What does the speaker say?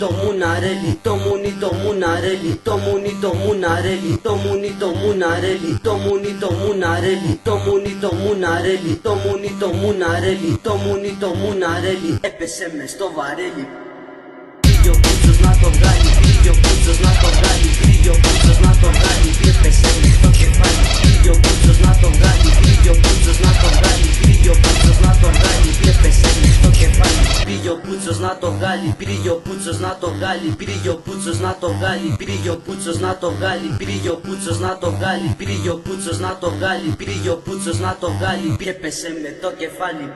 Το μουναρέλι, το μουνι το μουναρέλι, το μουνι το μουναρέλι, το μουνι το μουναρέλι, το μουνι το μουναρέλι, το μουνι το μουναρέλι, το μουνι το μουναρέλι, το μουνι το μουναρέλι, έπεσε μες στο βαρέλι. Πήγε ο Πούτσος να το βγάλει, πήγε ο Πούτσος να το βγάλει, πήγε ο Πούτσος να το βγάλει, έπεσε μες στο κεφάλι. Πήγε ο Πούτσος να το βγάλει, πήγε ο Πούτσος να το βγάλει, πήγε ο Πούτσος να το βγάλει, έπεσε μες στο κεφάλι. Πήγε ο Πούτσος να το βγάλει, πήγε ο Πούτσος να το βγάλει, πήγε ο Πούτσος να το βγάλει, πήγε ο Πούτσος να το βγάλει, πήγε ο Πούτσος να το βγάλει, πήγε ο Πούτσος να το βγάλει, πήγε ο Πούτσος να το βγάλει, έπεσε με το κεφάλι.